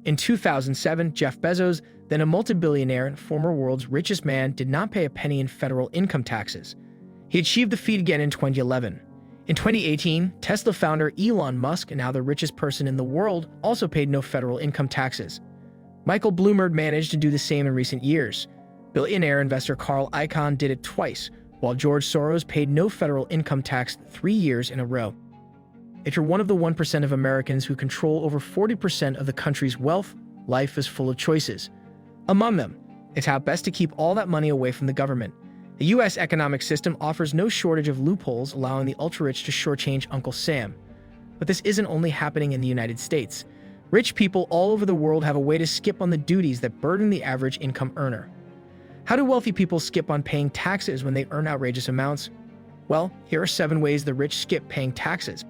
In 2007, Jeff Bezos, then a multi-billionaire and former world's richest man, did not pay a penny in federal income taxes. He achieved the feat again in 2011. In 2018, Tesla founder Elon Musk, now the richest person in the world, also paid no federal income taxes. Michael Bloomberg managed to do the same in recent years. Billionaire investor Carl Icahn did it twice, while George Soros paid no federal income tax 3 years in a row. If you're one of the 1% of Americans who control over 40% of the country's wealth, life is full of choices. Among them, it's how best to keep all that money away from the government. The U.S. economic system offers no shortage of loopholes, allowing the ultra-rich to shortchange Uncle Sam. But this isn't only happening in the United States. Rich people all over the world have a way to skip on the duties that burden the average income earner. How do wealthy people skip on paying taxes when they earn outrageous amounts? Well, here are 7 ways the rich skip paying taxes.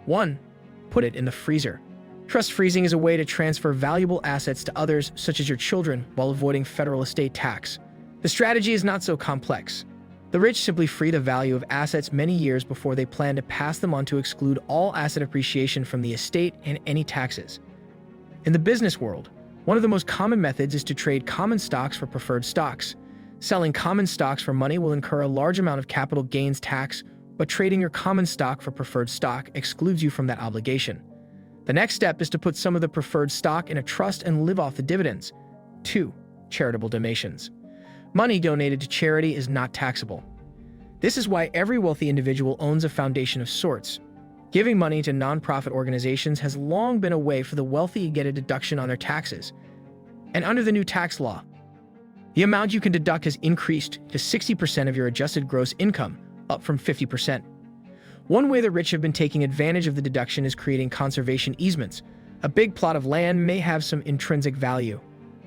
1. Put it in the freezer. Trust freezing is a way to transfer valuable assets to others, such as your children, while avoiding federal estate tax. The strategy is not so complex. The rich simply free the value of assets many years before they plan to pass them on to exclude all asset appreciation from the estate and any taxes. In the business world, one of the most common methods is to trade common stocks for preferred stocks. Selling common stocks for money will incur a large amount of capital gains tax, but trading your common stock for preferred stock excludes you from that obligation. The next step is to put some of the preferred stock in a trust and live off the dividends. 2. Charitable donations. Money donated to charity is not taxable. This is why every wealthy individual owns a foundation of sorts. Giving money to nonprofit organizations has long been a way for the wealthy to get a deduction on their taxes. And under the new tax law, the amount you can deduct has increased to 60% of your adjusted gross income, up from 50%. One way the rich have been taking advantage of the deduction is creating conservation easements. A big plot of land may have some intrinsic value.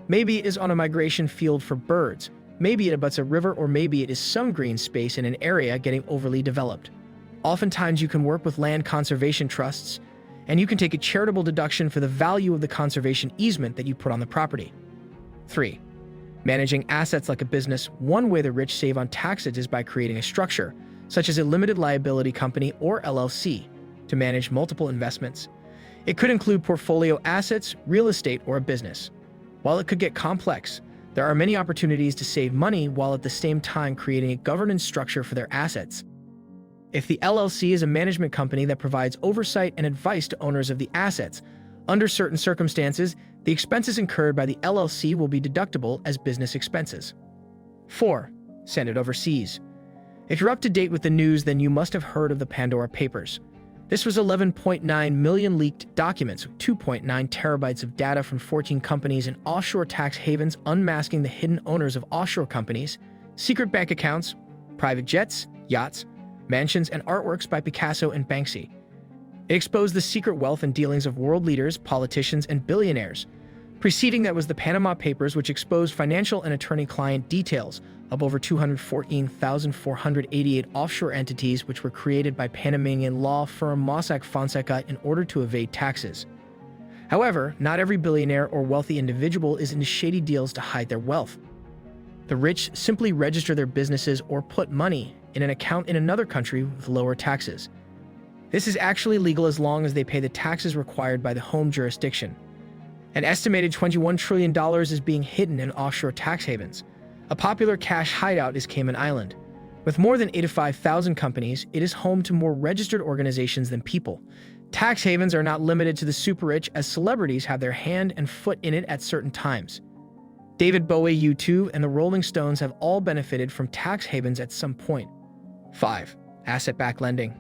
Maybe it is on a migration field for birds, maybe it abuts a river, or maybe it is some green space in an area getting overly developed. Oftentimes you can work with land conservation trusts, and you can take a charitable deduction for the value of the conservation easement that you put on the property. 3. Managing assets like a business. One way the rich save on taxes is by creating a structure, such as a limited liability company or LLC, to manage multiple investments. It could include portfolio assets, real estate, or a business. While it could get complex, there are many opportunities to save money while at the same time creating a governance structure for their assets. If the LLC is a management company that provides oversight and advice to owners of the assets, under certain circumstances, the expenses incurred by the LLC will be deductible as business expenses. 4. Send it overseas. If you're up to date with the news, then you must have heard of the Pandora Papers. This was 11.9 million leaked documents, 2.9 terabytes of data from 14 companies in offshore tax havens, unmasking the hidden owners of offshore companies, secret bank accounts, private jets, yachts, mansions, and artworks by Picasso and Banksy. It exposed the secret wealth and dealings of world leaders, politicians, and billionaires. Preceding that was the Panama Papers, which exposed financial and attorney-client details of over 214,488 offshore entities which were created by Panamanian law firm Mossack Fonseca in order to evade taxes. However, not every billionaire or wealthy individual is into shady deals to hide their wealth. The rich simply register their businesses or put money in an account in another country with lower taxes. This is actually legal as long as they pay the taxes required by the home jurisdiction. An estimated $21 trillion is being hidden in offshore tax havens. A popular cash hideout is Cayman Island. With more than 85,000 companies, it is home to more registered organizations than people. Tax havens are not limited to the super rich, as celebrities have their hand and foot in it at certain times. David Bowie, U2, and the Rolling Stones have all benefited from tax havens at some point. 5. Asset-backed lending.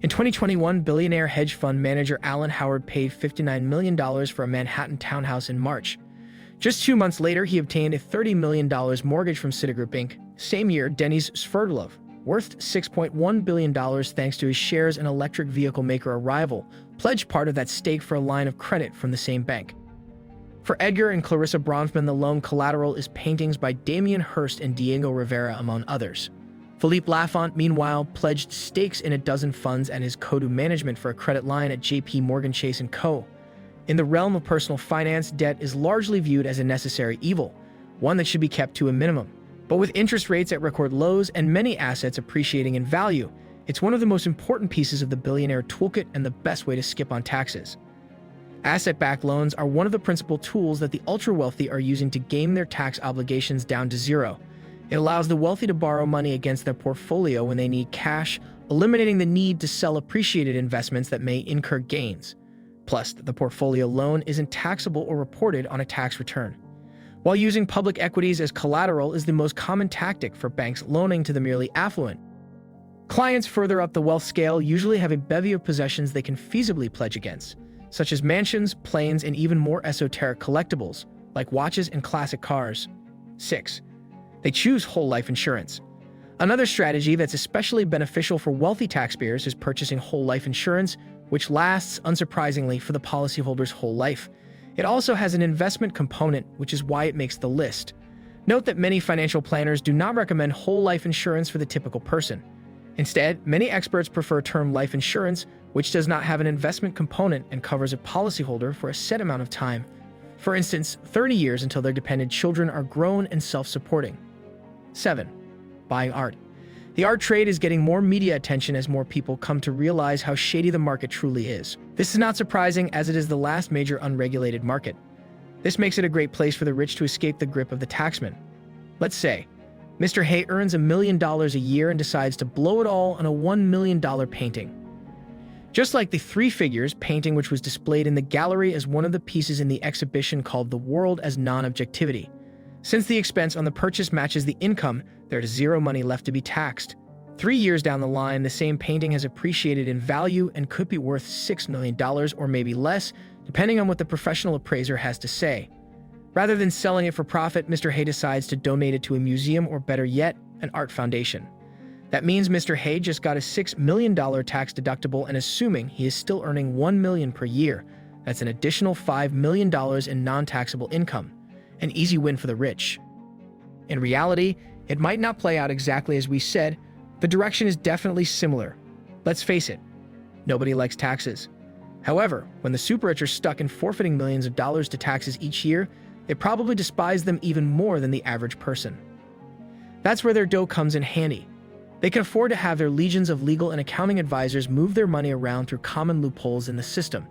In 2021, billionaire hedge fund manager Alan Howard paid $59 million for a Manhattan townhouse in March. Just 2 months later, he obtained a $30 million mortgage from Citigroup Inc. Same year, Denis Sverdlov, worth $6.1 billion thanks to his shares in electric vehicle maker Arrival, pledged part of that stake for a line of credit from the same bank. For Edgar and Clarissa Bronfman, the loan collateral is paintings by Damien Hirst and Diego Rivera, among others. Philippe Lafont, meanwhile, pledged stakes in a dozen funds and his co-do management for a credit line at JP Morgan Chase & Co. In the realm of personal finance, debt is largely viewed as a necessary evil, one that should be kept to a minimum. But with interest rates at record lows and many assets appreciating in value, it's one of the most important pieces of the billionaire toolkit and the best way to skip on taxes. Asset-backed loans are one of the principal tools that the ultra-wealthy are using to game their tax obligations down to zero. It allows the wealthy to borrow money against their portfolio when they need cash, eliminating the need to sell appreciated investments that may incur gains. Plus, the portfolio loan isn't taxable or reported on a tax return. While using public equities as collateral is the most common tactic for banks loaning to the merely affluent, clients further up the wealth scale usually have a bevy of possessions they can feasibly pledge against, such as mansions, planes, and even more esoteric collectibles, like watches and classic cars. 6. They choose whole life insurance. Another strategy that's especially beneficial for wealthy taxpayers is purchasing whole life insurance, which lasts, unsurprisingly, for the policyholder's whole life. It also has an investment component, which is why it makes the list. Note that many financial planners do not recommend whole life insurance for the typical person. Instead, many experts prefer term life insurance, which does not have an investment component and covers a policyholder for a set amount of time. For instance, 30 years until their dependent children are grown and self-supporting. 7. Buying art. The art trade is getting more media attention as more people come to realize how shady the market truly is. This is not surprising, as it is the last major unregulated market. This makes it a great place for the rich to escape the grip of the taxman. Let's say Mr. Hay earns $1 million a year and decides to blow it all on a $1 million painting. Just like the Three Figures painting, which was displayed in the gallery as one of the pieces in the exhibition called The World as Non-Objectivity. Since the expense on the purchase matches the income, there is zero money left to be taxed. 3 years down the line, the same painting has appreciated in value and could be worth $6 million or maybe less, depending on what the professional appraiser has to say. Rather than selling it for profit, Mr. Hay decides to donate it to a museum, or better yet, an art foundation. That means Mr. Hay just got a $6 million tax deductible, and assuming he is still earning $1 million per year, that's an additional $5 million in non-taxable income. An easy win for the rich. In reality, it might not play out exactly as we said. The direction is definitely similar. Let's face it, nobody likes taxes. However, when the super rich are stuck in forfeiting millions of dollars to taxes each year, they probably despise them even more than the average person. That's where their dough comes in handy. They can afford to have their legions of legal and accounting advisors move their money around through common loopholes in the system.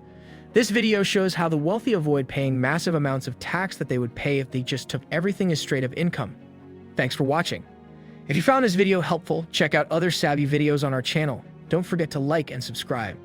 This video shows how the wealthy avoid paying massive amounts of tax that they would pay if they just took everything as straight-up income. Thanks for watching. If you found this video helpful, check out other savvy videos on our channel. Don't forget to like and subscribe.